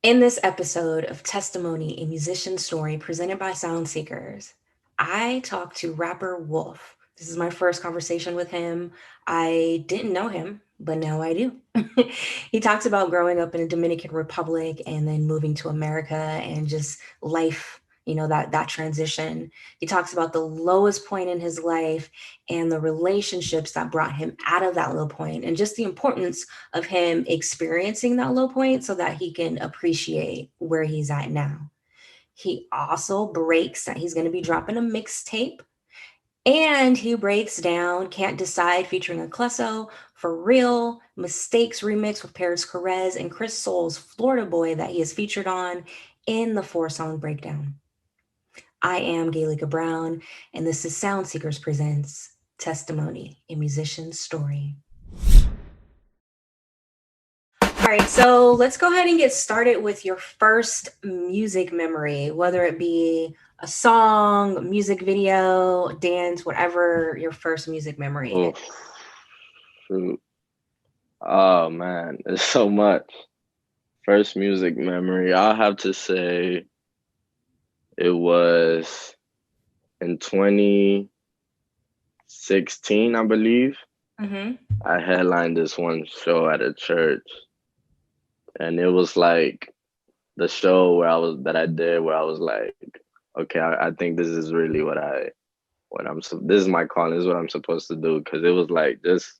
In this episode of Testimony, a Musician Story presented by Sound Seekers, I talked to rapper Wolf. This is my first conversation with him. I didn't know him, but now I do. He talks about growing up in the Dominican Republic and then moving to America and just life, that transition. He talks about the lowest point in his life and the relationships that brought him out of that low point and just the importance of him experiencing that low point so that he can appreciate where he's at now. He also breaks that he's going to be dropping a mixtape, and he breaks down Can't Decide featuring Aklesso, For Real, Mistakes remix with Parris Chariz, and Chris Soul's Florida Boy that he is featured on in the 4-song breakdown. I am Galika Brown, and this is Sound Seekers Presents Testimony, a Musician's Story. All right, so let's go ahead and get started with your first music memory, whether it be a song, music video, dance, whatever your first music memory is. Oh, shoot. Oh man, there's so much. First music memory, I'll have to say it was in 2016, I believe. Mm-hmm. I headlined this one show at a church, and it was like the show that I did where I was like, okay, I think this is really this is my calling, this is what I'm supposed to do. Because it was like this,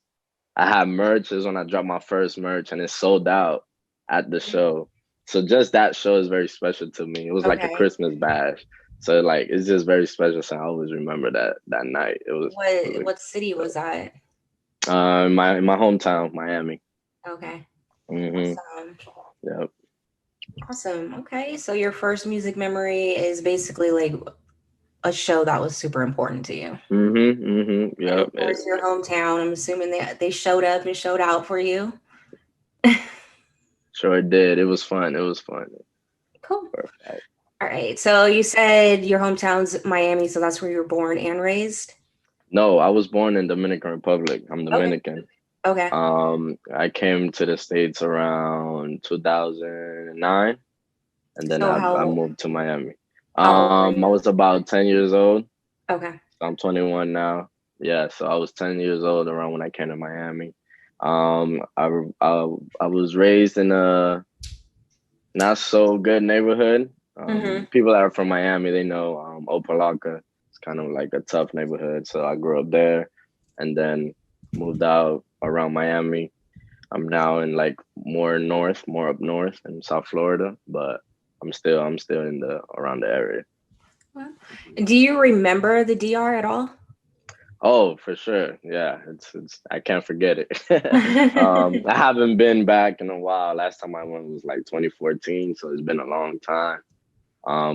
I had merch. This is when I dropped my first merch, and it sold out at the show. So just that show is very special to me. It was like a Okay. Christmas bash. So like it's just very special. So I always remember that night. It was What city was that? my hometown, Miami. Okay. Hmm. Awesome. Yep. Awesome. Okay. So your first music memory is basically like a show that was super important to you. And Yep. of course your hometown, I'm assuming they showed up and showed out for you. Sure did. It was fun. It was fun. Cool. Perfect. All right. So you said your hometown's Miami, so that's where you were born and raised? No, I was born in Dominican Republic. I'm Okay. Dominican. Okay. I came to the States around 2009, and then So I moved to Miami. how old were I you? was about 10 years old. Okay. So I'm 21 now. Yeah, so I was 10 years old around when I came to Miami. I was raised in a not so good neighborhood. Mm-hmm. People that are from Miami, they know Opalaka. It's kind of like a tough neighborhood. So I grew up there, and then moved out around Miami. I'm now in like more up north in South Florida, but I'm still in the around the area. Well, do you remember the DR at all? Oh, for sure. Yeah, it's I can't forget it. I haven't been back in a while. Last time I went was like 2014, so it's been a long time.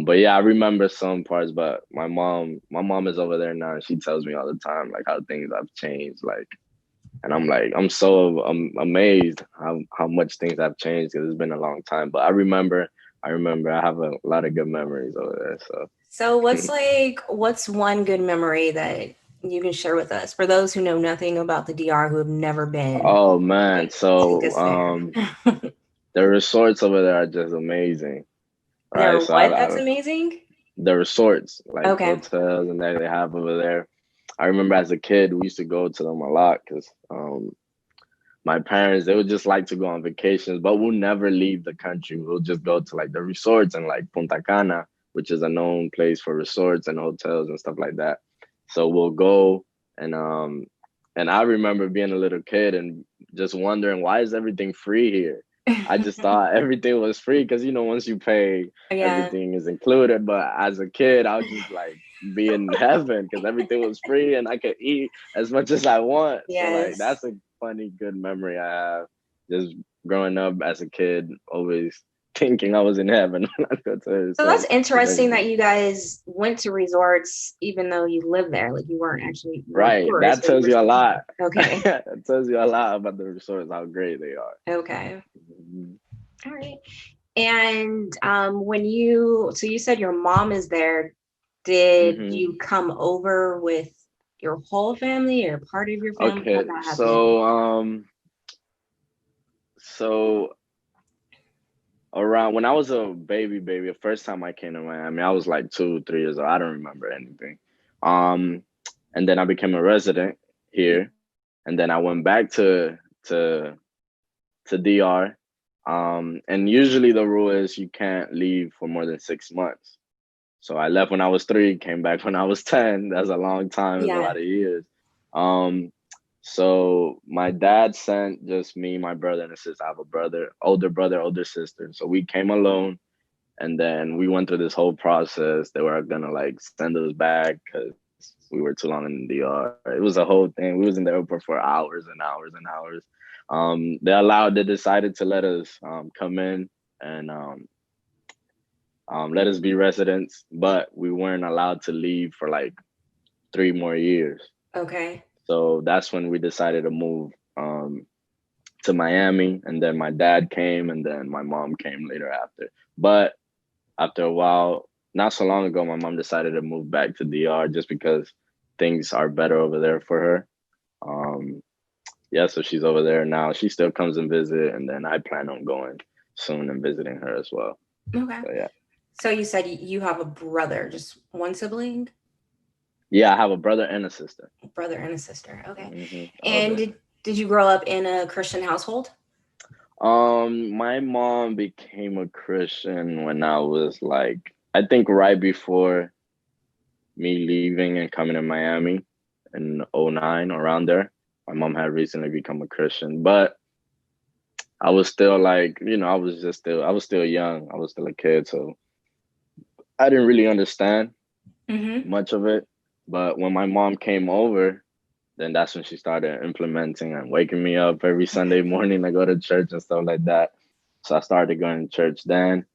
But yeah, I remember some parts, but my mom is over there now, and she tells me all the time like how things have changed, like, and I'm amazed how much things have changed because it's been a long time. But I remember I have a lot of good memories over there. So So, what's one good memory that you can share with us for those who know nothing about the DR who have never been? oh man, Take so us there. the resorts over there are just amazing, There right? So what? That's amazing. the resorts, like Okay. hotels and that they have over there. I remember as a kid, we used to go to them a lot because my parents, they would just like to go on vacations, but we'll never leave the country. We'll just go to like the resorts and like Punta Cana, which is a known place for resorts and hotels and stuff like that. So we'll go and I remember being a little kid and just wondering why is everything free here? I just thought everything was free because once you pay, Yeah. everything is included. But as a kid, I was just like be in heaven because everything was free and I could eat as much as I want. So like Yes. that's a funny, good memory I have. Just growing up as a kid, always thinking I was in heaven when I go to. So that's So interesting that you guys went to resorts even though you lived there. Like you were a right, tourist, that but you tells were you a staying lot. there. Okay. That tells you a lot about the resorts, how great they are. Okay. Mhm. All right. And so you said your mom is there. Did Mhm. you come over with your whole family or part of your family? How'd Okay, that happen? so around when I was a baby, the first time I came to Miami, I was like 2, 3 years old. I don't remember anything. Um, and then I became a resident here, and then I went back to to DR. And usually the rule is you can't leave for more than 6 months. So I left when I was 3, came back when I was 10. That's a long time. That's a Yeah. lot of years. Um, so my dad sent just me, my brother, and a sister. I have a brother, older sister. So we came alone, and then we went through this whole process. They were gonna like send us back because we were too long in the DR. It was a whole thing. We was in the airport for hours and hours and hours. They decided to let us come in and let us be residents, but we weren't allowed to leave for like 3 more years. Okay. So that's when we decided to move to Miami, and then my dad came, and then my mom came later after. But after a while, not so long ago, my mom decided to move back to DR just because things are better over there for her. Um, yeah, so she's over there now. She still comes and visit, and then I plan on going soon and visiting her as well. Okay. So yeah. So you said you have a brother, just one sibling? Yeah, I have a brother and a sister. Brother and a sister. Okay. And Older. did you grow up in a Christian household? My mom became a Christian when I was like, I think right before me leaving and coming to Miami in '09, around there. My mom had recently become a Christian, but I was still like, I was still young. I was still a kid, so I didn't really understand Mm-hmm. much of it. But when my mom came over, then that's when she started implementing and waking me up every Sunday morning to go to church and stuff like that. So I started going to church then.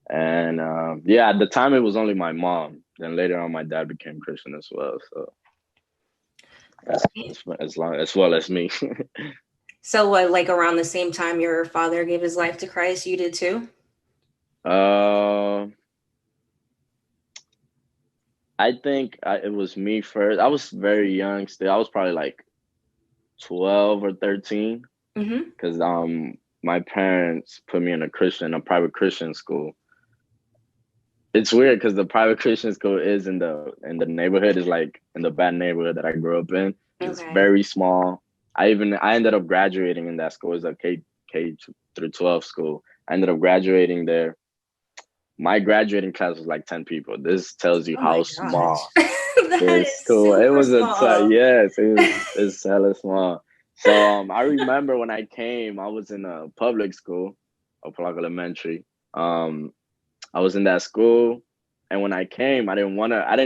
And yeah, at the time it was only my mom. Then later on, my dad became Christian as well. So as well as me. So what, like around the same time your father gave his life to Christ, you did too? uh, I think it was me first. I was very young still. I was probably like 12 or 13 Mm-hmm. because my parents put me in a private Christian school. It's weird because the private Christian school is in the neighborhood, is like in the bad neighborhood that I grew up in. It's Okay. very small. I ended up graduating in that school. It's a K through 12 school. I ended up graduating there. My graduating class was like 10 people. This tells you Oh how my gosh. small That this is school. It super was small. yes, it's hella small. So I remember when I came, I was in a public school, Opa Elementary. Um, I was in that school, and when I came, I didn't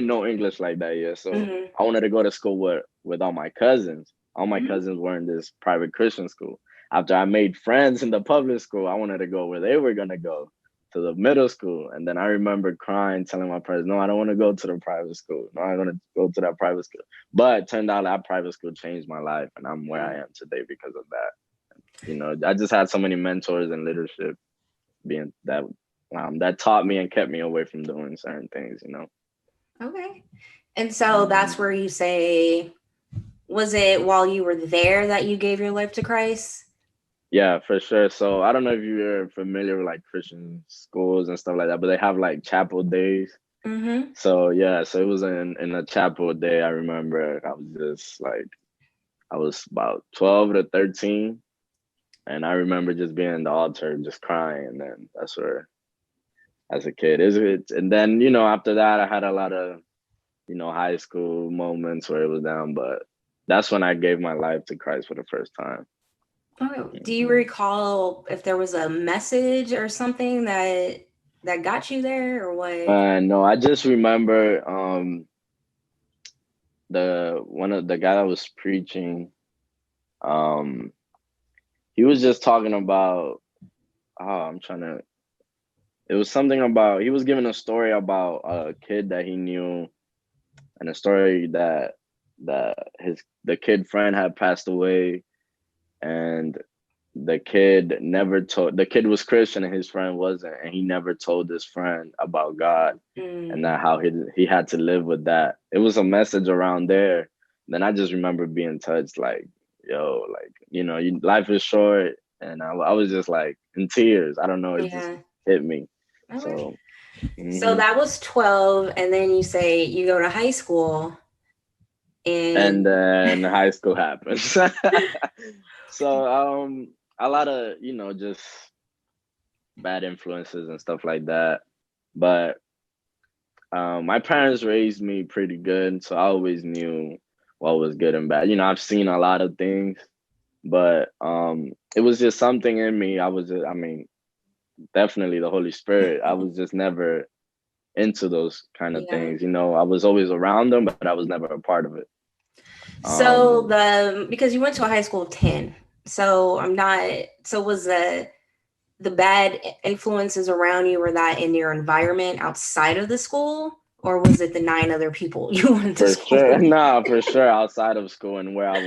know English like that yet. So Mm-hmm. I wanted to go to school with all my cousins. All my Mm-hmm. cousins were in this private Christian school. After I made friends in the public school, I wanted to go where they were gonna go, to the middle school. And then I remember crying, telling my parents, "No, I don't want to go to the private school. No, I'm gonna go to that private school." But it turned out that private school changed my life, and I'm where I am today because of that. I just had so many mentors and leadership being that taught me and kept me away from doing certain things. Okay. And so Mhm. that's where you say, was it while you were there that you gave your life to Christ? Yeah, for sure. So I don't know if you're familiar with like Christian schools and stuff like that, but they have like chapel days. Mm-hmm. So yeah, so it was in a chapel day. I remember I was just like I was about 12 to 13, and I remember just being in the altar, just crying. And then that's where, as a kid, is it? And then after that, I had a lot of high school moments where it was down, but that's when I gave my life to Christ for the first time. Oh, do you Mhm. recall if there was a message or something that got you there or what? No, I just remember the one of the guy that was preaching. Um, he was just talking about. Oh, I'm trying to. It was something about he was giving a story about a kid that he knew, and a story that the kid friend had passed away, and the kid was Christian and his friend wasn't, and he never told his friend about God, and Mm, that how he had to live with that. It was a message around there. Then I just remember being touched, like, yo, like life is short, and I was just like in tears. I don't know, it just Yeah. hit me. All right. So, So mhm. that was 12, and then you say you go to high school and And then high school happens. So, a lot of, just bad influences and stuff like that. But my parents raised me pretty good, so I always knew what was good and bad. I've seen a lot of things, but it was just something in me. I mean, definitely the Holy Spirit. I was just never into those kind of yeah. things. I was always around them, but I was never a part of it. So Um, because you went to a high school of 10. So I'm not so was the bad influences around you, were that in your environment outside of the school, or was it the 9 other people you went to for school sure, with? nah, for sure. Outside of school and where I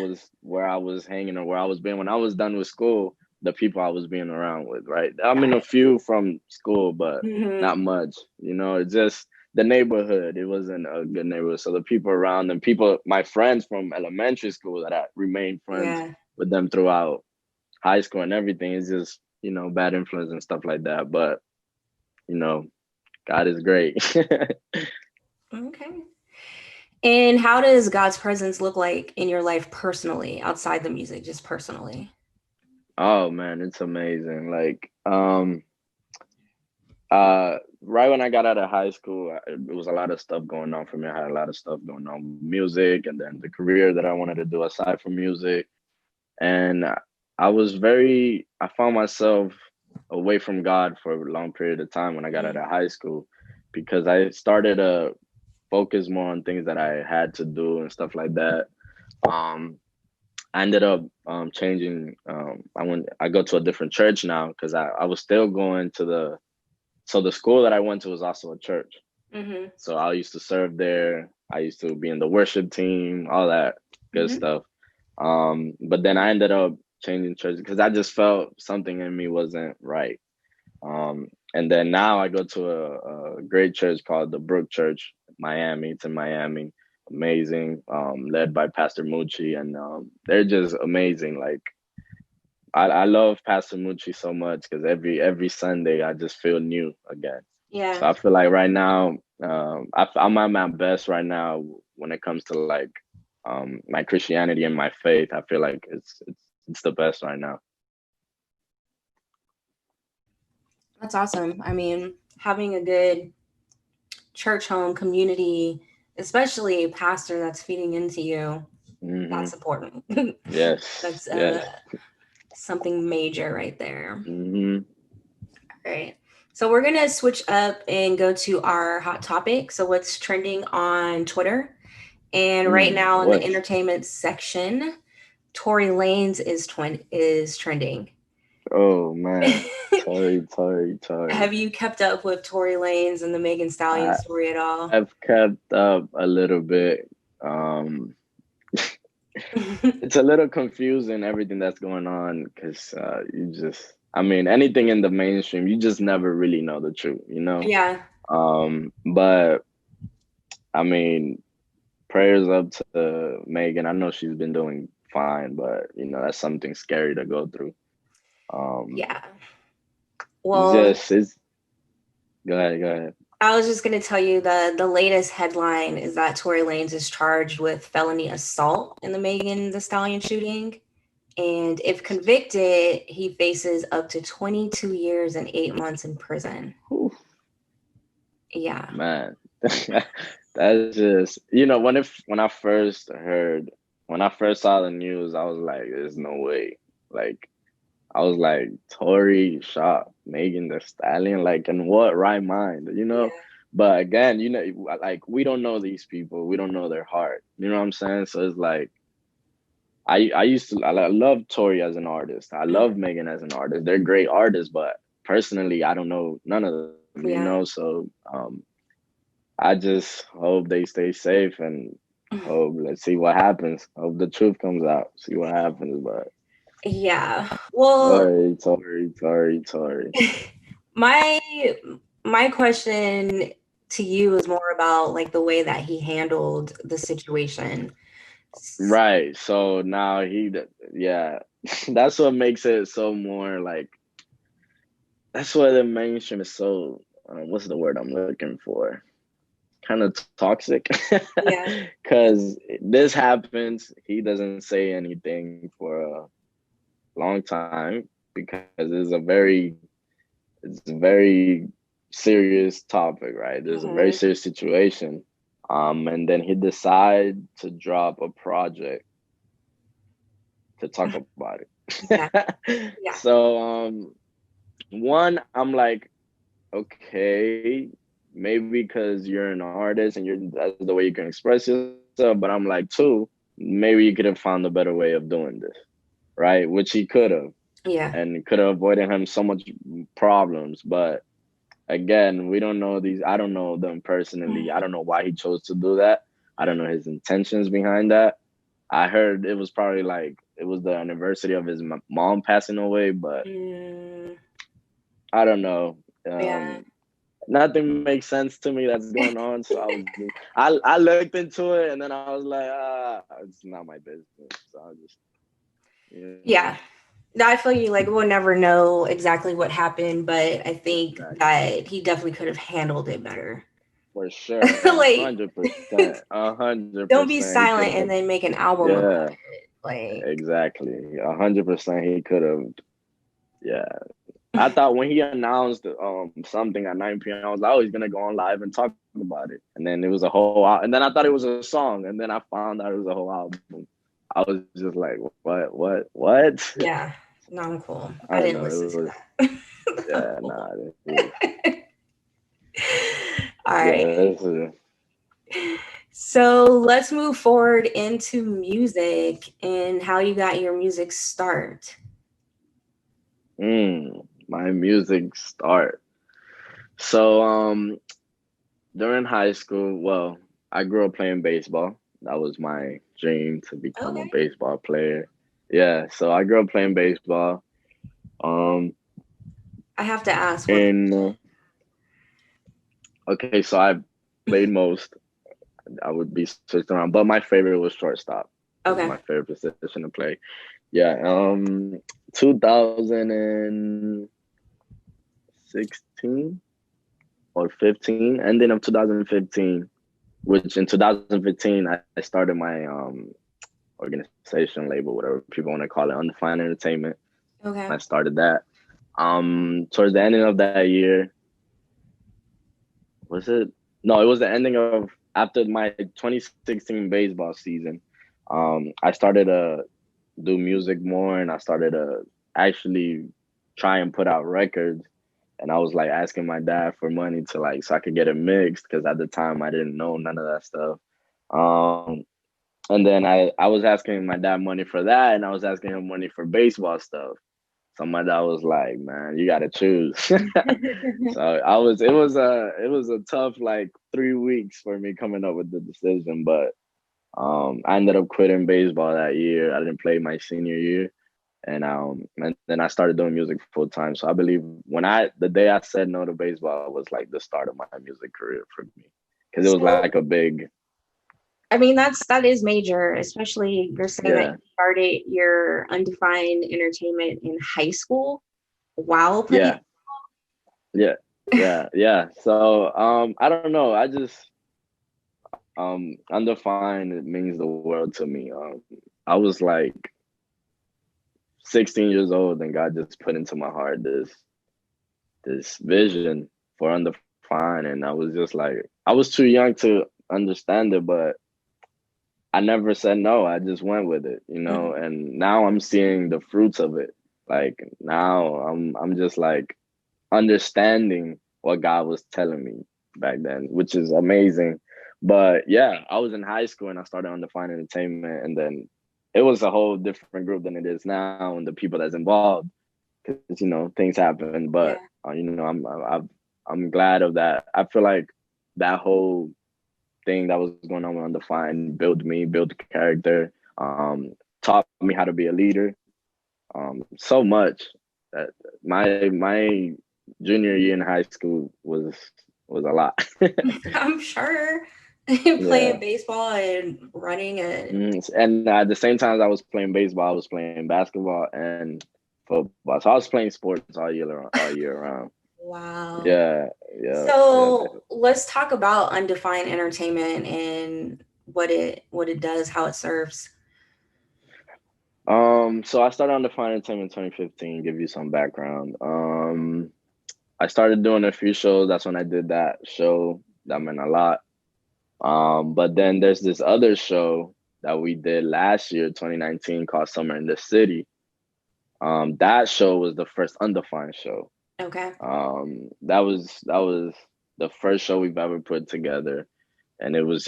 was hanging or where I was being when I was done with school, the people I was being around with, right? I mean, Got a it. few from school, but Mm-hmm. not much. It's just the neighborhood. It wasn't a good neighborhood, so the people around and people, my friends from elementary school that I remained friends Yeah. with them throughout high school and everything is just bad influence and stuff like that. But you know, God is great. Okay. And how does God's presence look like in your life personally, outside the music, just personally? Oh man, it's amazing. Like right when I got out of high school, it was a lot of stuff going on for me. I had a lot of stuff going on with music and then the career that I wanted to do aside from music. And I found myself away from God for a long period of time when I got out Mm. of high school because I started to focus more on things that I had to do and stuff like that. Um, I ended up changing. I go to a different church now because I was still going to the school that I went to was also a church. Mm-hmm. So I used to serve there. I used to be in the worship team, all that good Mm-hmm. stuff. But then I ended up changing church because I just felt something in me wasn't right. And then now I go to a great church called the Brook Church, Miami. It's in Miami. Amazing, led by Pastor Mucci, and they're just amazing. Like I love Pastor Mucci so much because every Sunday I just feel new again. So Yeah. I feel like right now, I'm at my best right now when it comes to like my Christianity and my faith. I feel like it's the best right now. That's awesome. I mean, having a good church home community, especially a pastor that's feeding into you, Hmm. that's important. Yes, That's yes. something major right there. Hmm. All right. So we're going to switch up and go to our hot topic. So what's trending on Twitter? And right now in the What? entertainment section, Tory Lanez is trending. Oh man, Tory. Have you kept up with Tory Lanez and the Megan Stallion I story at all? I've kept up a little bit. Um, it's a little confusing everything that's going on because I mean, anything in the mainstream, you just never really know the truth. Yeah. But I mean, prayers up to Megan. I know she's been doing fine, but that's something scary to go through. Um, Yeah. it's Well, just it's go ahead, go ahead. I was just going to tell you the latest headline is that Tory Lanez is charged with felony assault in the Megan Thee Stallion shooting. And if convicted, he faces up to 22 years and 8 months in prison. Whew, Yeah. man, that's just when I first saw the news, I was like, "There's no way!" Like I was like, "Tory shot Megan Thee Stallion, like in what right mind?" Yeah. But again, like we don't know these people, we don't know their heart. You know what I'm saying? So it's like I love Tori as an artist. I love Mhm. Megan as an artist. They're great artists, but personally, I don't know none of them. Yeah. So I just hope they stay safe and hope let's see what happens. Hope the truth comes out. See what happens. But Yeah. Well, Tori. my my question to you is more about like the way that he handled the situation. Right. So now yeah, that's what makes it so more like, that's why the mainstream is so, what's the word I'm looking for? Kind of toxic. Yeah. Because this happens, he doesn't say anything for a long time because it's a very serious topic, right? There's a very Hmm. serious situation. And then he decide to drop a project to talk about Yeah. it. Yeah. So one, I'm like, okay, maybe because you're an artist and that's the way you can express yourself. But I'm like, two, maybe you could have found a better way of doing this, right? Which he could have, Yeah. and could have avoided him so much problems. But again, we don't know these. I don't know them personally. I don't know why he chose to do that. I don't know his intentions behind that. I heard it was probably like it was the anniversary of his mom passing away, but Mm, I don't know. yeah. Nothing makes sense to me that's going on. So I looked into it and then I was like, it's not my business. So I just, you know, Yeah. No, I feel you. Like, we'll never know exactly what happened, but I think exactly. that he definitely could have handled it better. For sure, Like, 100%, a hundred don't be percent, he could silent and have. then make an album about Yeah, it. Like, exactly, 100%, he could have. Yeah, I thought when he announced something at 9 p.m., I was like, oh, he's gonna go on live and talk about it, and then it was a and then I thought it was a song, and then I found out it was a whole album. I was just like, what? yeah, no, I'm cool. I I don't didn't know. listen It to was, that. I'm yeah, cool. nah, it was, All right. yeah, So let's move forward into music and how you got your music start. my music start. So, during high school, well, I grew up playing baseball. That was my dream, to become a Okay. baseball player. Yeah, so I grew up playing baseball. Um, I have to ask what. and okay, so I played most. I would be switched around, but my favorite was shortstop. Was Okay. my favorite position to play. Yeah, 2016 or 15, ending of 2015, which in 2015 I started my organization label, whatever people want to call it, Undefined Entertainment. Okay. I started that. Towards the ending of that year, was it? No, it was the ending of after my 2016 baseball season. I started to do music more, and I started to actually try and put out records. And I was like asking my dad for money to like so I could get it mixed because at the time I didn't know none of that stuff. Um, and then I was asking my dad money for that, and I was asking him money for baseball stuff. So my dad was like, "Man, you got to choose." So it was a tough like 3 weeks for me coming up with the decision, but I ended up quitting baseball that year. I didn't play my senior year, and then I started doing music full time. So I believe the day I said no to baseball was like the start of my music career for me because it was So, like a big I mean, that is major, especially you're saying that yeah you started your undefined entertainment in high school while playing. yeah yeah yeah. So I don't know. I just undefined, it means the world to me. I was like 16 years old and God just put into my heart this vision for undefined, and I was just like, I was too young to understand it, but I never said no. I just went with it, Mhm. and now I'm seeing the fruits of it. Like now I'm just like understanding what God was telling me back then, which is amazing. But yeah, I was in high school and I started Undefined Entertainment, and then it was a whole different group than it is now, and the people that's involved, because things happen. But Yeah. I'm glad of that. I feel like that whole thing that was going on with Undefined built character, taught me how to be a leader, so much that my junior year in high school was a lot. I'm sure. Yeah. playing baseball and running and And at the same time as I was playing baseball, I was playing basketball and football. So I was playing sports all year round. wow. Yeah, yeah, yeah. So let's talk about undefined entertainment and what it does, how it serves. So I started on the Fine Entertainment in 2015. Give you some background. I started doing a few shows. That's when I did that show. That meant a lot. But then there's this other show that we did last year, 2019, called Summer in the City. That show was the first undefined show. Okay. That was the first show we've ever put together, and it was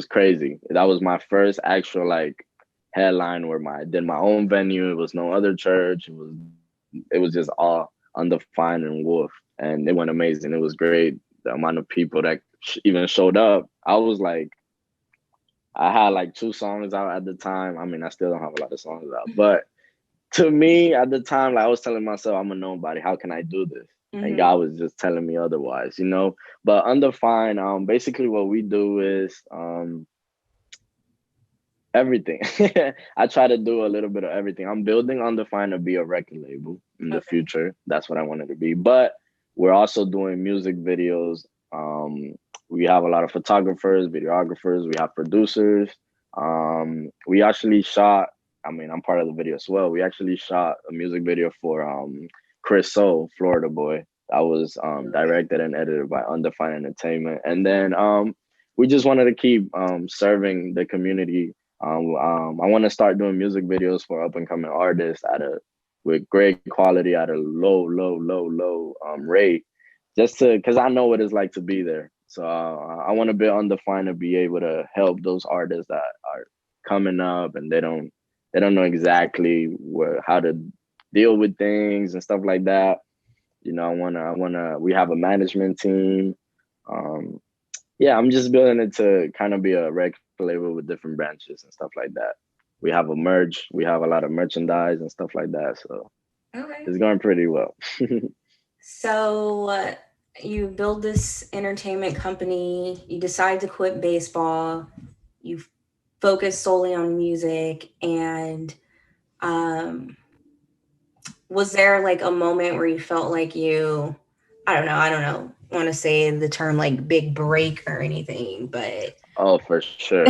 crazy. That was my first actual like headline where I did my own venue. It was no other church. It was just all undefined and Wolf, and it went amazing. It was great. The amount of people that even showed up, I was like, I had like 2 songs out at the time. I mean, I still don't have a lot of songs out, but to me at the time, like I was telling myself, I'm a nobody. How can I do this? And Mm-hmm. God was just telling me otherwise, you know. But undefined, basically what we do is everything. I try to do a little bit of everything. I'm building undefined to be a record label in the Okay. future. That's what I wanted to be. But we're also doing music videos. Um, we have a lot of photographers, videographers. We have producers. We actually shot. I mean, I'm part of the video as well. We actually shot a music video for Chris Soul, Florida Boy. That was Okay. directed and edited by Undefined Entertainment. And then we just wanted to keep serving the community. I want to start doing music videos for up and coming artists with great quality at a low rate, just to because I know what it's like to be there. So I want to be undefined to be able to help those artists that are coming up and they don't know exactly how to deal with things and stuff like that. You know, I wanna. We have a management team. Um, yeah, I'm just building it to kind of be a record label with different branches and stuff like that. We have a merch, we have a lot of merchandise and stuff like that. So Okay. it's going pretty well. So you build this entertainment company, you decide to quit baseball, you focus solely on music, and um, was there like a moment where you felt like I don't know, want to say the term like big break or anything, but Oh, for sure,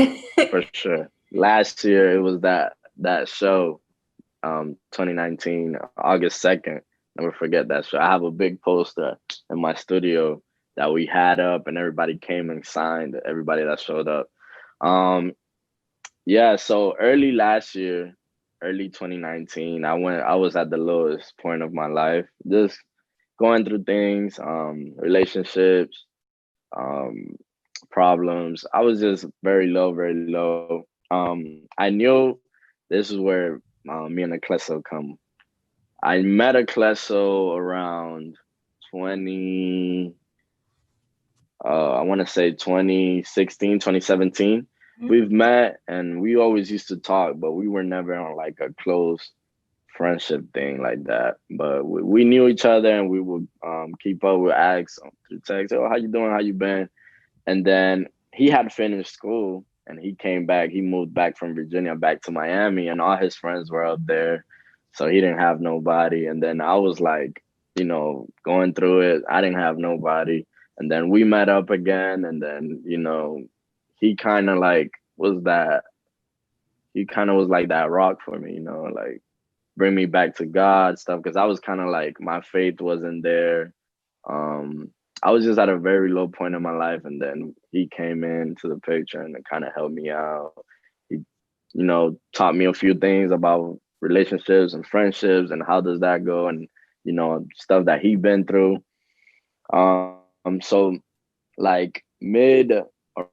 for sure. Last year it was that show, 2019, August 2nd. Never forget that show. I have a big poster in my studio that we had up, and everybody came and signed. Everybody that showed up. Um, Yeah, so early last year, early 2019, I was at the lowest point of my life, just going through things, relationships, um, problems. I was just very low, very low. I knew this is where me and Aklesso come. I met Aklesso around 20, I want to say 2016, 2017. We've met and we always used to talk, but we were never on like a close friendship thing like that. But we knew each other and we would keep up with acts through text. Oh, how you doing? How you been? And then he had finished school and he came back. He moved back from Virginia back to Miami, and all his friends were up there. So he didn't have nobody. And then I was like, going through it. I didn't have nobody. And then we met up again. And then, he kind of like he kind of was like that rock for me, like bring me back to God stuff. Cause I was kind of like, my faith wasn't there. Um, I was just at a very low point in my life, and then he came into the picture and kind of helped me out. He, taught me a few things about relationships and friendships and how does that go, and stuff that he been through. So like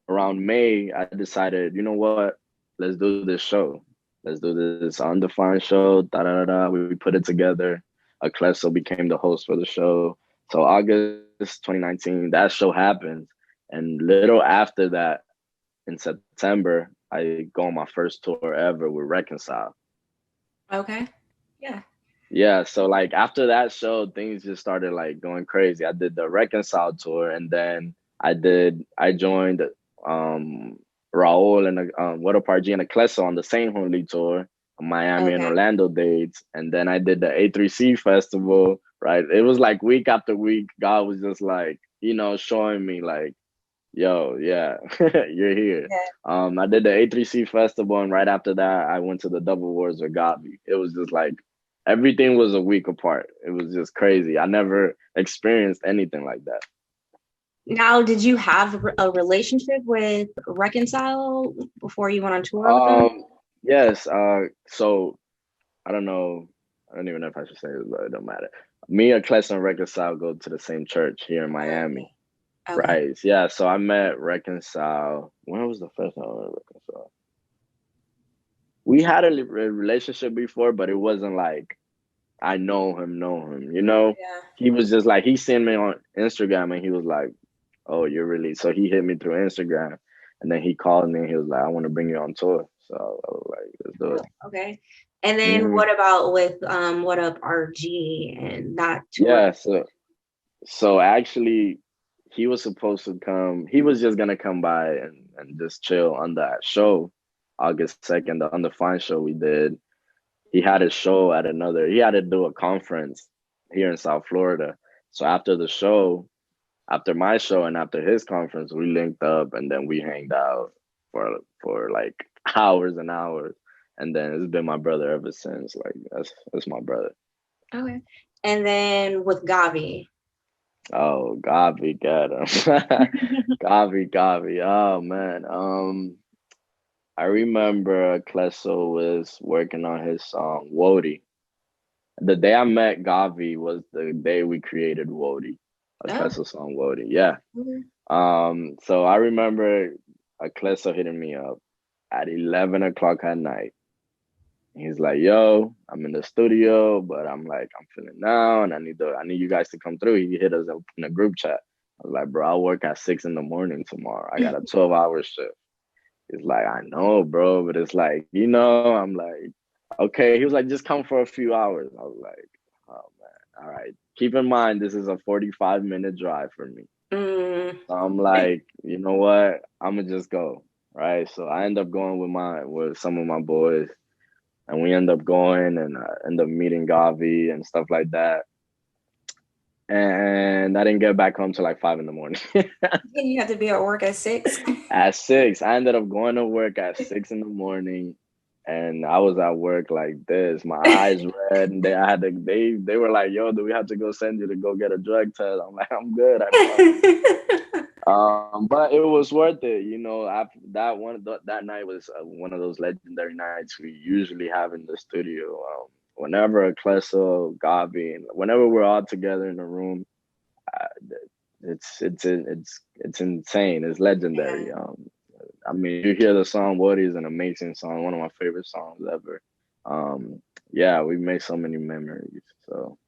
around May, I decided, you know what, let's do this show. Let's do this undefined show. Da da da da. We put it together. Aklesso became the host for the show. So August 2019, that show happens, and little after that, in September, I go on my first tour ever with Reconcile. okay. Yeah. Yeah, so like after that show, things just started like going crazy. I did the Reconcile tour, and then I joined Raul and Waterpark and Aklesso on the same Holy tour, Miami and Okay. Orlando dates, and then I did the A3C festival. Right, it was like week after week. God was just like, showing me like, yo, yeah, you're here. Yeah. I did the A3C festival, and right after that, I went to the Double Wars with Gabi. It was just like everything was a week apart. It was just crazy. I never experienced anything like that. Now, did you have a relationship with Reconcile before you went on tour with them? Um, yes. So I don't know. I don't even know if I should say this, but it don't matter. Me, Aklesso, and Reconcile go to the same church here in Miami. Okay. Okay. Right. Yeah. So I met Reconcile. When was the first time I met Reconcile? We had a relationship before, but it wasn't like I know him. Yeah. He was just like he seen me on Instagram and he was like, "Oh, you're really." So he hit me through Instagram, and then he called me and he was like, "I want to bring you on tour." So I was like, "Let's do Oh, it." okay. And then Hmm. what about with What Up RG and that tour? Yeah. So actually, he was supposed to come. He was just gonna come by and just chill on that show, August 2nd, the Undefined show we did. He had a show at another. He had to do a conference here in South Florida. So after the show, after my show and after his conference, we linked up and then we hanged out for like hours and hours. And then it's been my brother ever since. Like that's my brother. Okay. And then with Gavi. Oh, Gabi got him. Gabi. Oh man. I remember Klesso was working on his song Wody. The day I met Gavi was the day we created Wody, a Oh, Klesso song Wody. Yeah. okay. So I remember Aklesso hitting me up at 11 o'clock at night. He's like, "Yo, I'm in the studio, but I'm like, I'm feeling down. I need you guys to come through." He hit us up in a group chat. I was like, "Bro, I'll work at 6 in the morning tomorrow. I got a 12-hour shift." He's like, "I know, bro, but it's like, I'm like, okay." He was like, "Just come for a few hours." I was like, "Oh man, all right. Keep in mind, this is a 45-minute drive for me." Mm, So I'm like, you know what? I'm gonna just go, right? So I end up going with some of my boys, and we end up going and end up meeting Gavi and stuff like that. And I didn't get back home till like 5 in the morning. you have to be at work at 6. At 6, I ended up going to work at 6 in the morning, and I was at work like this, my eyes red, and they were like, "Yo, do we have to go send you to go get a drug test?" I'm like, "I'm good, I promise." But it was worth it, After that night was one of those legendary nights we usually have in the studio. Whenever Aklesso, Gabi, and whenever we're all together in a room, uh, it's insane. It's legendary. I mean, you hear the song "What" is an amazing song, one of my favorite songs ever. Yeah, we made so many memories. So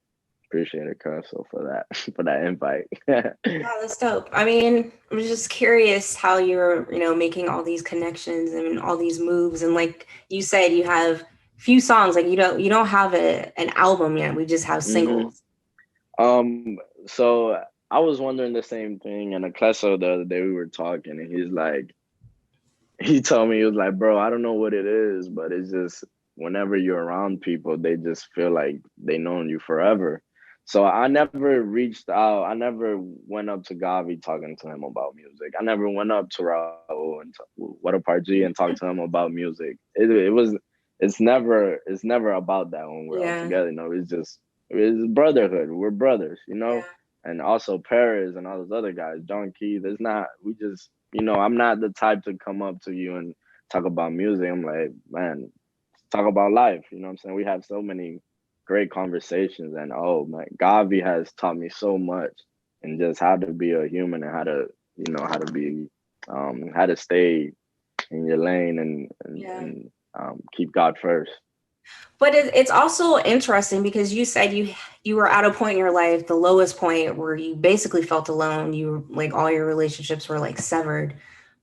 appreciate it, Casso, for that for that invite. Yeah, that's dope. I mean, I'm just curious how you're, making all these connections and all these moves. And like you said, you have few songs. Like you don't have an album yet. We just have Hmm. singles. So I was wondering the same thing, and Aklesso the other day we were talking, and he told me, he was like, "Bro, I don't know what it is, but it's just whenever you're around people, they just feel like they known you forever." So I never reached out. I never went up to Gavi talking to him about music. I never went up to Raul and what up RG and talked to him about music. It's never about that when we're all Yeah. together. It's brotherhood. We're brothers. Yeah. And also Parris and all those other guys, John Keith. It's not. We just I'm not the type to come up to you and talk about music. I'm like, man, talk about life. You know what I'm saying? We have so many great conversations, and oh my, Gavi has taught me so much, and just how to be a human and how to stay in your lane Yeah. and keep God first. But it's also interesting because you said you were at a point in your life, the lowest point where you basically felt alone. You like all your relationships were like severed,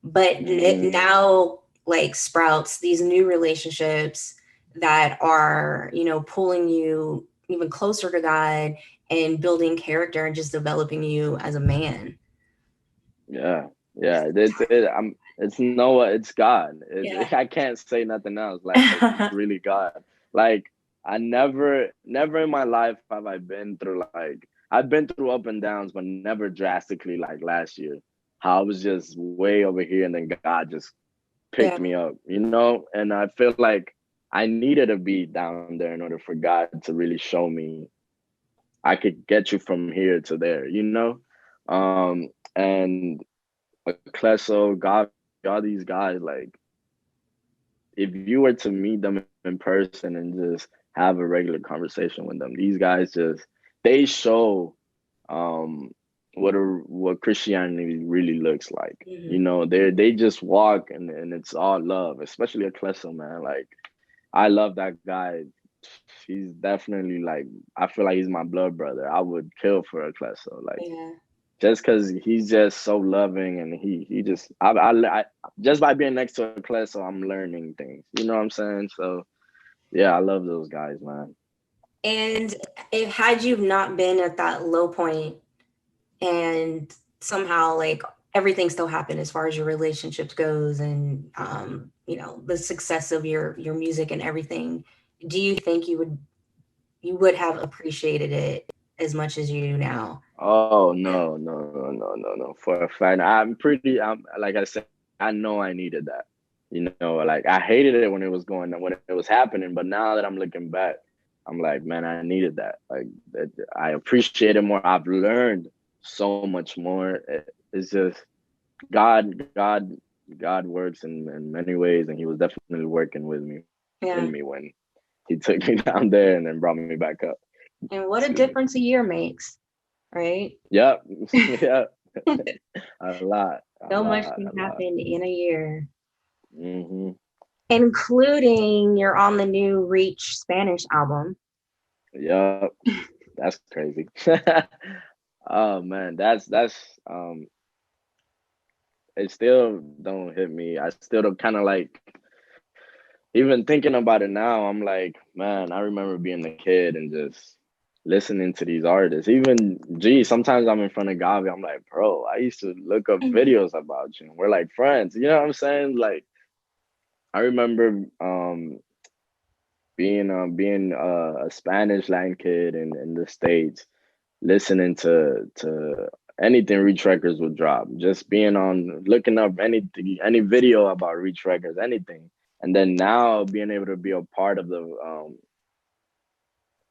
but it Hmm. now like sprouts these new relationships that are pulling you even closer to God and building character and just developing you as a man. Yeah, yeah. It's Noah. It's God. Yeah. I can't say nothing else. Like it's really God. Like I never in my life have I been through like I've been through up and downs, but never drastically like last year. How I was just way over here, and then God just picked Yeah. me up. You know, and I feel like I needed to be down there in order for God to really show me I could get you from here to there. You know, and Aklesso, God, all these guys, like if you were to meet them in person and just have a regular conversation with them, these guys just they show um what Christianity really looks like. You Hmm. know, they just walk and it's all love, especially Aklesso, man. Like I love that guy. He's definitely like I feel like he's my blood brother. I would kill for Aklesso. Like Yeah. just because he's just so loving and he just I just by being next to a class, so I'm learning things. You know what I'm saying? So yeah, I love those guys, man. And if had you not been at that low point and somehow like everything still happened as far as your relationships goes and the success of your music and everything, do you think you would have appreciated it as much as you do now? Oh Yeah. no, no, no, no, no, no. For a fact, I'm like I said, I know I needed that. You know, like I hated it when it was when it was happening, but now that I'm looking back, I'm like, man, I needed that. Like I appreciate it more. I've learned so much more. It's just God, God works in many ways, and He was definitely working with me in Yeah. me when He took me down there and then brought me back up. And what a Excuse me. difference a year makes, right? Yep, yep. A So much lot, can a lot. happen in a year, Hmm. including you're on the new Reach Spanish album. Yep, that's crazy. Oh man, that's it still don't hit me. I still don't kind of like even thinking about it now, I'm like, man, I remember being a kid and just listening to these artists. Even, gee, sometimes I'm in front of Gavi. I'm like, bro, I used to look up videos about you. We're like friends. You know what I'm saying? Like, I remember being a Spanish Latin kid in the States, listening to anything Reach Records would drop. Just being on looking up any video about Reach Records, anything. And then now being able to be a part of the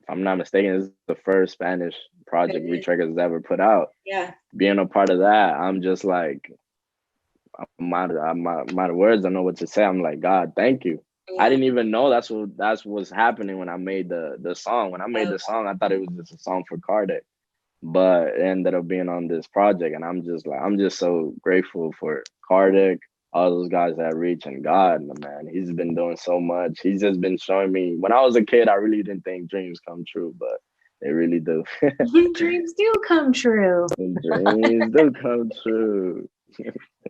if I'm not mistaken, this is the first Spanish It project is. Reach Records has ever put out. Yeah. Being a part of that, I'm just like I'm out of words. I don't know what to say. I'm like, God, thank you. I Yeah. didn't even know that's what's happening when I made the song. When I made Oh, the song, I thought it was just a song for Kardec, but it ended up being on this project, and I'm just so grateful for Kardec, all those guys that reach, and God, man, He's been doing so much. He's just been showing me. When I was a kid, I really didn't think dreams come true, but they really do. dreams do come true. Dreams do come true.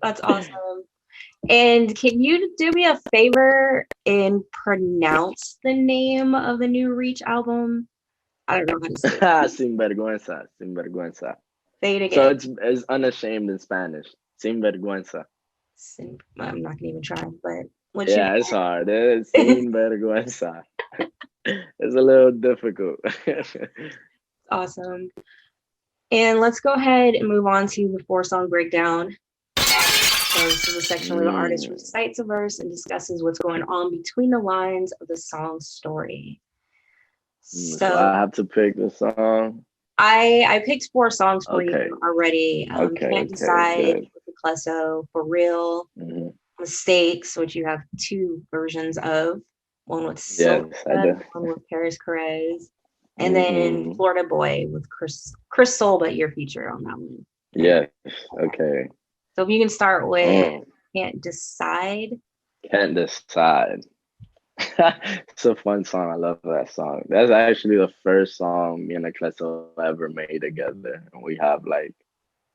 That's awesome. And can you do me a favor and pronounce the name of the new Reach album? I don't know how to say it. Sin vergüenza, sin vergüenza. Say it So again. it's unashamed in Spanish. Sin vergüenza. I'm not gonna even try, but what you Yeah, it's hard. It's sin vergüenza. It's a little difficult. awesome. And let's go ahead and move on to the 4 song breakdown. So this is a section where the artist Mm. recites a verse and discusses what's going on between the lines of the song's story. So So I have to pick the song. I picked 4 songs for you Okay. already. Okay. Can't Okay. decide Good. with Aklesso, For Real, Hmm. Mistakes, which you have 2 versions of. One with Silva, Yes, I do. one with Parris Chariz, and then Hmm. Florida Boy with Chris Solba, your feature on that one. And Yes. Okay. so if you can start with Mm. Can't Decide. Can't decide. It's a fun song. I love that song. That's actually the first song me and Aklesso ever made together. And we have like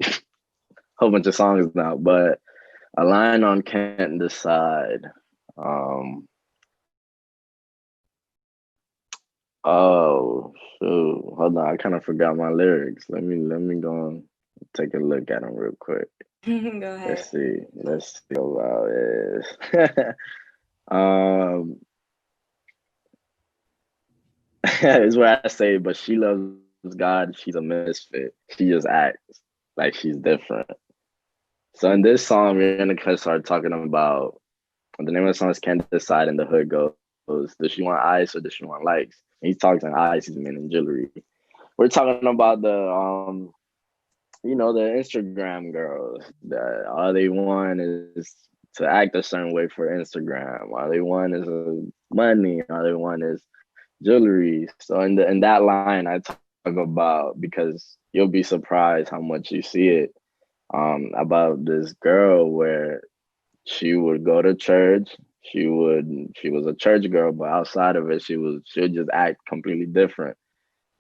a whole bunch of songs now, but a line on Can't Decide. Um, oh shoot. Hold on, I kind of forgot my lyrics. Let me go on. take a look at them real quick. Go ahead. Let's see about this. um, it's where I say, but she loves God. She's a misfit. She just acts like she's different. So in this song, we're gonna start talking about the name of the song is "Can't Decide," and the hood goes, "Does she want eyes or does she want likes?" And he's talking eyes. He's meaning jewelry. We're talking about the Instagram girls that all they want is to act a certain way for Instagram. All they want is money. All they want is jewelry. So in that line, I talk about, because you'll be surprised how much you see it, about this girl where she would go to church. She was a church girl, but outside of it, she would just act completely different.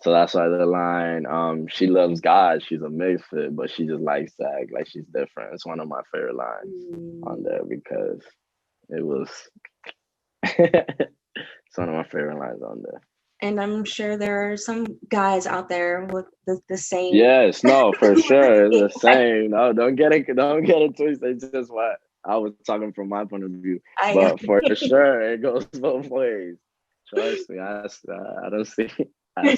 So that's why the line, she loves God, she's a misfit, but she just likes to act like she's different. It's one of my favorite lines on there because it was it's one of my favorite lines on there. And I'm sure there are some guys out there with the same. Yes, no, for sure. It's the same. No, don't get it twisted. It's just what I was talking from my point of view. But for sure, it goes both ways. Trust me. I don't see. I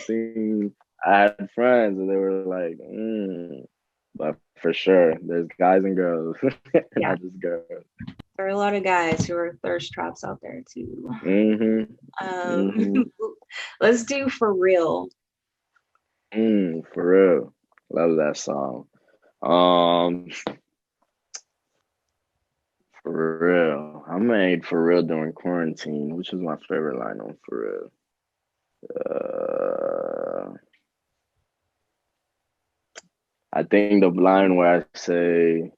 had friends and they were like, but for sure, there's guys and girls, not just girls. There are a lot of guys who are thirst traps out there too. Let's do For Real. For real. Love that song. For real. I made For Real during quarantine, which is my favorite line on For Real. I think the line where I say,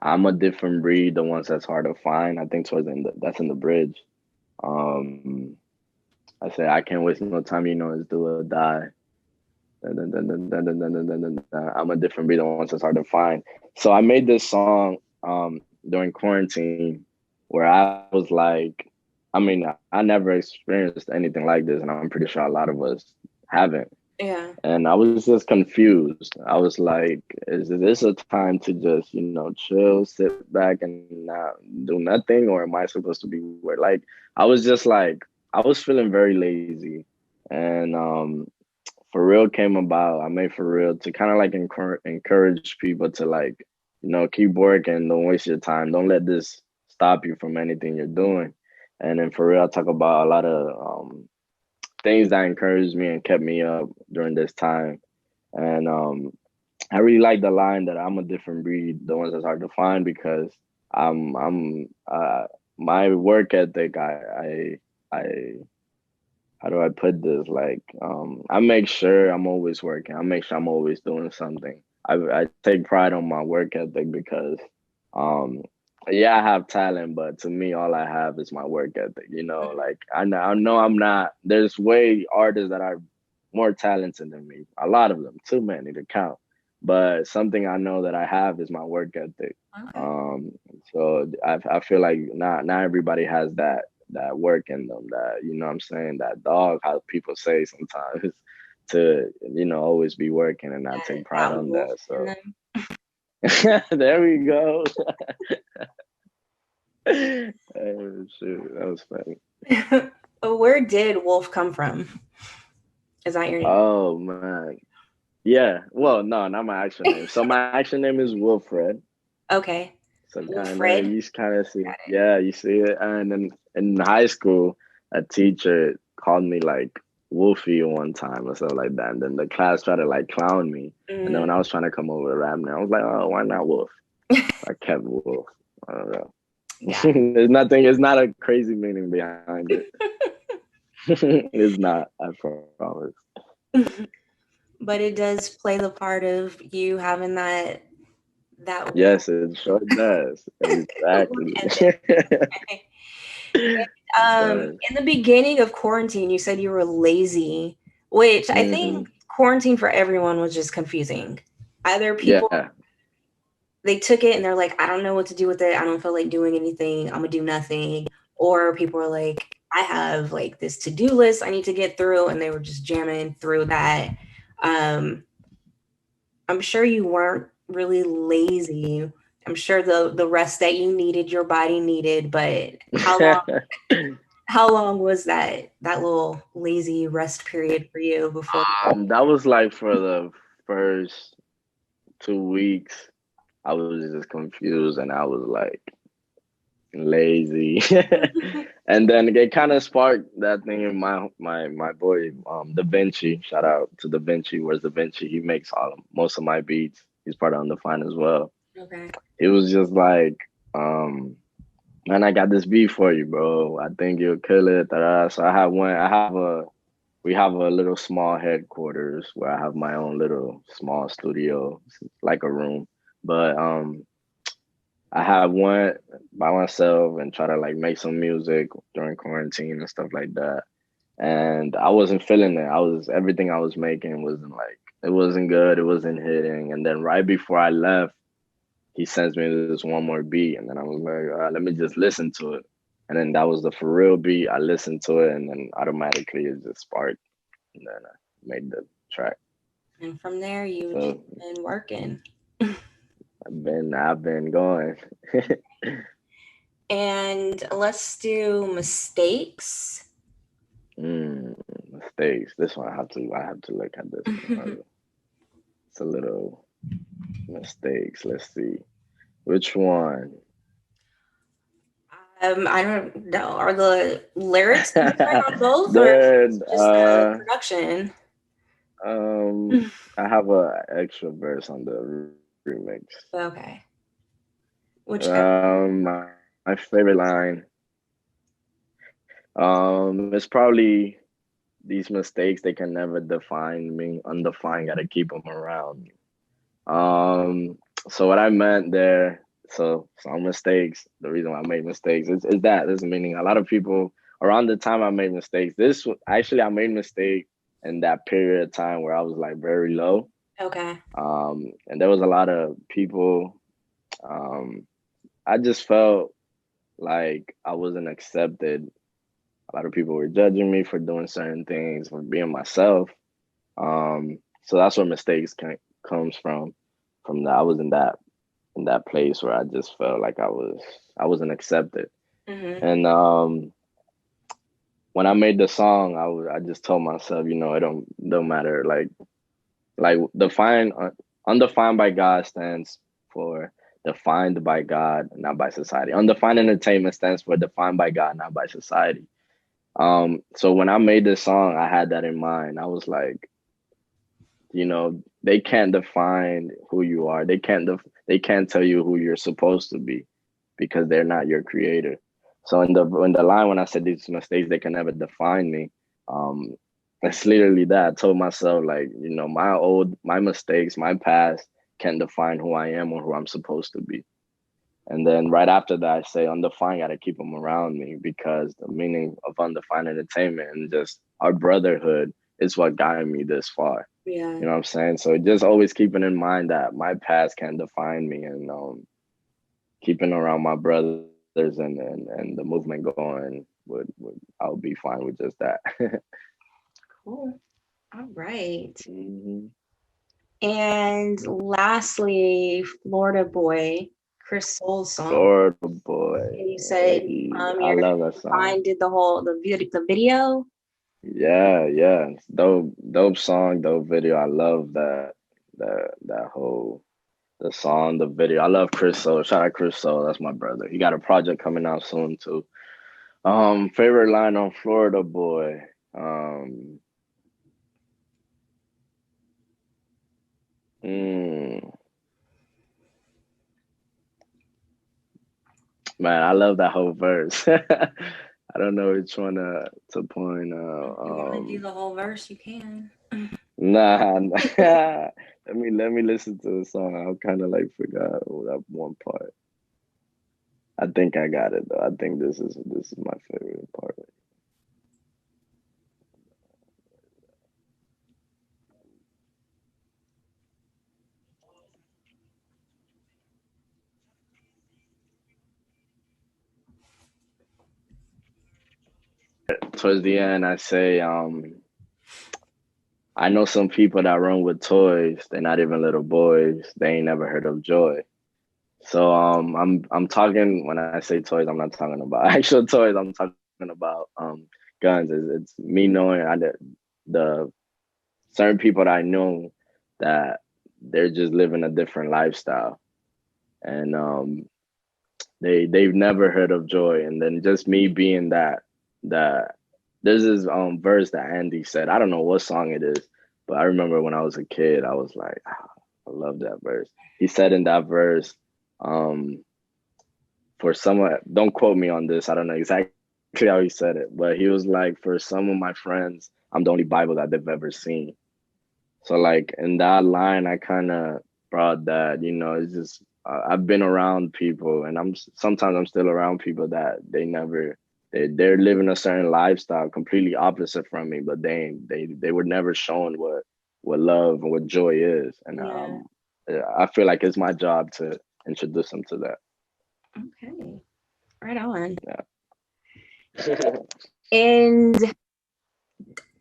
I'm a different breed, the ones that's hard to find. I think that's in the bridge. I say, I can't waste no time, it's do or die. I'm a different breed, the ones that's hard to find. So I made this song during quarantine where I was like, I never experienced anything like this, and I'm pretty sure a lot of us haven't. Yeah. And I was just confused. I was like, is this a time to just, chill, sit back and not do nothing? Or am I supposed to be weird? Like, I was just like, I was feeling very lazy. And For Real came about. I made For Real to kind of like encourage people to like, keep working. Don't waste your time. Don't let this stop you from anything you're doing. And then For Real, I talk about a lot of things that encouraged me and kept me up during this time. And I really like the line that I'm a different breed, the ones that's hard to find, because I'm my work ethic, I how do I put this? Like, I make sure I'm always working. I make sure I'm always doing something. I take pride on my work ethic because, yeah, I have talent, but to me, all I have is my work ethic. Like I know I'm not. There's way artists that are more talented than me. A lot of them, too many to count. But something I know that I have is my work ethic. Okay. So I feel like not everybody has that work in them, that, what I'm saying, that dog, how people say sometimes, to, always be working and not take pride on that. So there we go. Oh, shoot, that was funny. Where did Wolf come from? Is that your name? Oh man. Yeah. Well, no, not my actual name. So my actual name is Wilfred. Okay. So you kind of see, yeah, you see it. And then in high school, a teacher called me like Wolfie one time or something like that. And then the class tried to like clown me. And then when I was trying to come over with rap, I was like, oh, why not Wolf? I kept Wolf. I don't know. Yeah. It's not a crazy meaning behind it. It's not, I promise. But it does play the part of you having that. Yes, it sure does. Exactly. In the beginning of quarantine, you said you were lazy, which I think quarantine for everyone was just confusing. Either people, they took it and they're like, I don't know what to do with it. I don't feel like doing anything. I'm gonna do nothing. Or people are like, I have like this to-do list I need to get through, and they were just jamming through that. Um, I'm sure you weren't really lazy. I'm sure the rest that you needed, your body needed, but how long was that little lazy rest period for you before? That was like for the first 2 weeks. I was just confused and I was like lazy. And then it kind of sparked that thing in my boy Da Vinci. Shout out to Da Vinci. Where's Da Vinci? He makes most of my beats. He's part of Undefined as well. Okay. It was just like, um, man, I got this beat for you, bro. I think you'll kill it. Da-da. So we have a little small headquarters where I have my own little small studio, like a room. But I have went by myself and try to like make some music during quarantine and stuff like that. And I wasn't feeling it. I was everything I was making wasn't like it wasn't good. It wasn't hitting. And then right before I left, he sends me this one more beat, and then I was like, let me just listen to it. And then that was the for real beat. I listened to it, and then automatically it just sparked, and then I made the track. And from there, you just So been working. I've been going. And let's do mistakes. mm, Mistakes. This one I have to look at this one. It's a little mistakes. Let's see which one. I don't know. Are the lyrics different on both, or is Then it just the production? I have a extra verse on the remix. Okay. Whichever. My favorite line. It's probably these mistakes they can never define me. Undefined, gotta keep them around. Um, so what I meant there, so some mistakes. The reason why I made mistakes is that there's meaning. A lot of people around the time I made mistakes. Actually I made mistake in that period of time where I was like very low. Okay. And there was a lot of people. Um, I just felt like I wasn't accepted. A lot of people were judging me for doing certain things, for being myself. So that's where comes from that I was in that place where I just felt like I wasn't accepted. Mm-hmm. And when I made the song, I just told myself, it don't matter. Like define undefined by God stands for defined by God, not by society. Undefined entertainment stands for defined by God, not by society. So when I made this song, I had that in mind. I was like, they can't define who you are. They can't tell you who you're supposed to be because they're not your creator. So in the line when I said these mistakes they can never define me, um, it's literally that. I told myself like, my mistakes, my past can't define who I am or who I'm supposed to be. And then right after that, I say undefined, gotta keep them around me because the meaning of undefined entertainment and just our brotherhood is what guided me this far. Yeah. You know what I'm saying? So just always keeping in mind that my past can't define me and keeping around my brothers and the movement going would I'll be fine with just that. Cool. All right. hmm And lastly, Florida Boy, Chris Soul's song. Florida boy. And you said I your love that song. fine did the video. Yeah, yeah. Dope song, dope video. I love that whole the song, the video. I love Chris Soul. Shout out Chris Soul. That's my brother. He got a project coming out soon too. Favorite line on Florida Boy. Um, mm, Man, I love that whole verse. I don't know which one to point If out. you want to do the whole verse, you can. Nah. Let me listen to the song. I kind of like forgot that one part. I think I got it though. I think this is my favorite part. towards the end, I say, I know some people that run with toys. They're not even little boys. They ain't never heard of joy. So I'm talking when I say toys, I'm not talking about actual toys. I'm talking about guns. It's me knowing the certain people that I know that they're just living a different lifestyle, and they've never heard of joy. And then just me being that there's this verse that Andy said. I don't know what song it is, but I remember when I was a kid, I was like, "Ah, I love that verse." He said in that verse, um, for someone, don't quote me on this. I don't know exactly how he said it, but he was like, for some of my friends, I'm the only Bible that they've ever seen. So like in that line, I kind of brought that, it's just I've been around people, and sometimes I'm still around people that they're living a certain lifestyle completely opposite from me, but they were never shown what love and what joy is, and Yeah. I feel like it's my job to introduce them to that. Okay. Right on. Yeah. And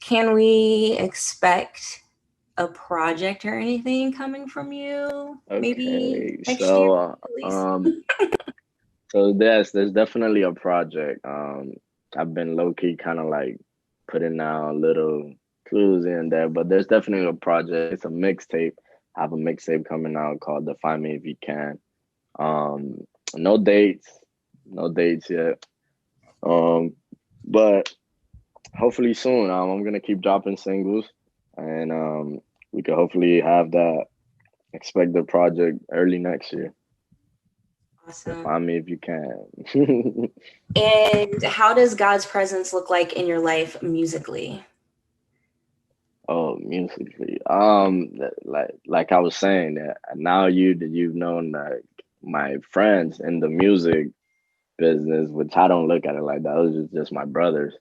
can we expect a project or anything coming from you? Maybe Okay, next year, so at least. there's definitely a project. I've been low key kind of like putting out little clues in there, but there's definitely a project. It's a mixtape. I have a mixtape coming out called "The Find Me If You Can." Um, no dates, no dates yet. Um, but hopefully soon. I'm gonna keep dropping singles, and we could hopefully have that. Expect the project early next year. So Awesome. find me if you can. And how does God's presence look like in your life musically? Oh, musically. Like I was saying that now you've known like my friends in the music business, which I don't look at it like that. Those are just my brothers.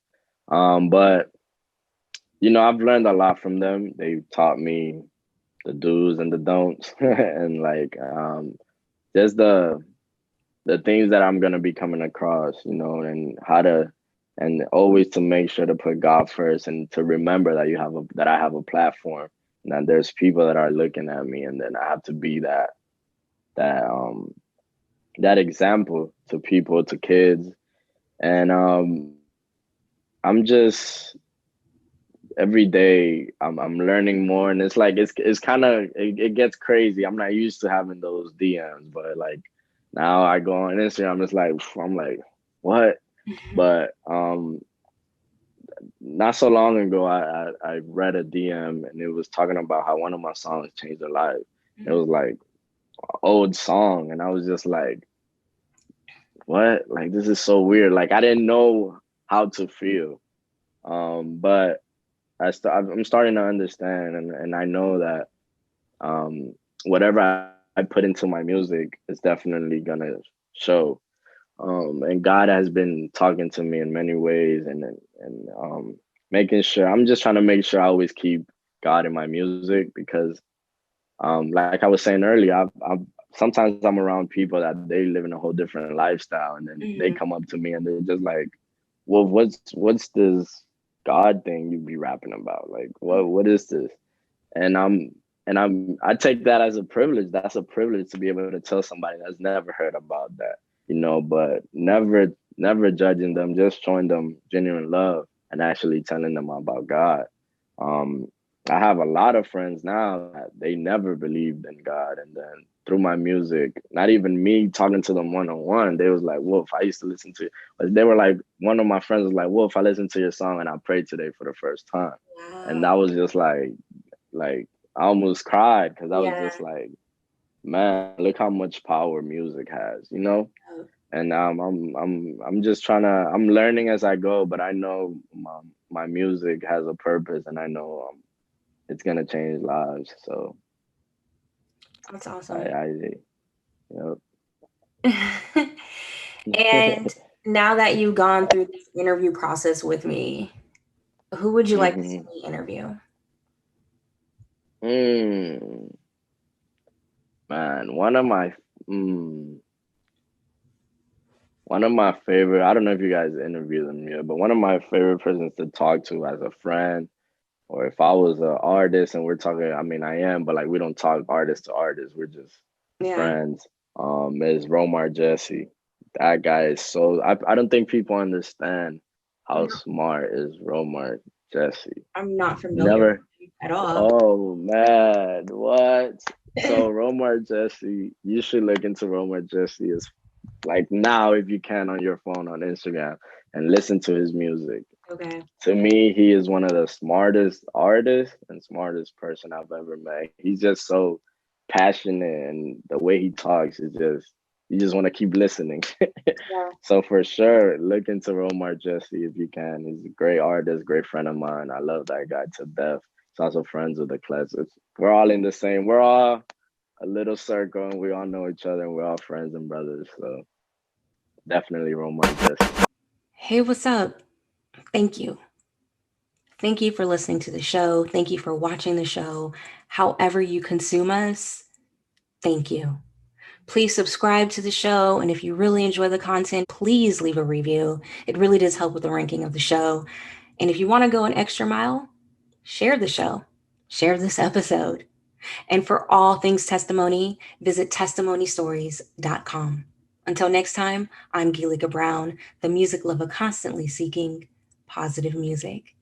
But I've learned a lot from them. They've taught me the do's and the don'ts, and like just the things that I'm gonna be coming across, and how to, and always to make sure to put God first, and to remember that that I have a platform, and that there's people that are looking at me, and then I have to be that that example to people, to kids, and I'm just every day I'm learning more, and it's like it's kind of it gets crazy. I'm not used to having those DMs, but like now I go on Instagram, it's like I'm like, what? But not so long ago, I read a DM, and it was talking about how one of my songs changed their life. It was like an old song, and I was just like, what? Like this is so weird. Like I didn't know how to feel. But I'm starting to understand, and I know that whatever I put into my music is definitely gonna show. And God has been talking to me in many ways, and making sure I'm just trying to make sure I always keep God in my music, because like I was saying earlier, sometimes I'm around people that they live in a whole different lifestyle, and then they Mhm. come up to me and they're just like, well, what's this God thing you be rapping about? Like what is this? And I take that as a privilege. That's a privilege to be able to tell somebody that's never heard about that, but never judging them, just showing them genuine love and actually telling them about God. Um, I have a lot of friends now that they never believed in God, and then through my music, not even me talking to them one on one, they was like, "Wolf, I used to listen to," but they were like, one of my friends was like, "Wolf, I listened to your song and I prayed today for the first time," and Wow. that was just like I almost cried, because I was Yeah. just like, man, look how much power music has, And I'm just I'm learning as I go, but I know my music has a purpose, and I know it's gonna change lives. So That's I awesome. I you And now that you've gone through this interview process with me, who would you like to see hmm me interview? mm, man, one of my mm, One of my favorite, I don't know if you guys interview them yet, but one of my favorite persons to talk to as a friend, or if I was an artist and we're talking, I mean, I am, but like we don't talk artist to artist, we're just Yeah. friends. Is Romar Jesse. That guy is so, I don't think people understand I'm how not, smart is Romar Jesse. I'm not familiar with Never, him at all. oh man, what? So Romar Jesse, you should look into Romar Jesse is like now if you can on your phone on Instagram and listen to his music. Okay. To me, he is one of the smartest artists and smartest person I've ever met. He's just so passionate and the way he talks is just you just want to keep listening. Yeah. So for sure, look into Romar Jesse if you can. He's a great artist, great friend of mine. I love that guy to death. He's also friends with the Aklesso. We're all in the same. We're all a little circle, and we all know each other, and we're all friends and brothers. So definitely Romar Jesse. Hey, what's up? Thank you. Thank you for listening to the show. Thank you for watching the show. However, you consume us, thank you. Please subscribe to the show. And if you really enjoy the content, please leave a review. It really does help with the ranking of the show. And if you want to go an extra mile, share the show, share this episode. And for all things testimony, visit testimonystories.com. Until next time, I'm Gilika Brown, the music lover constantly seeking positive music.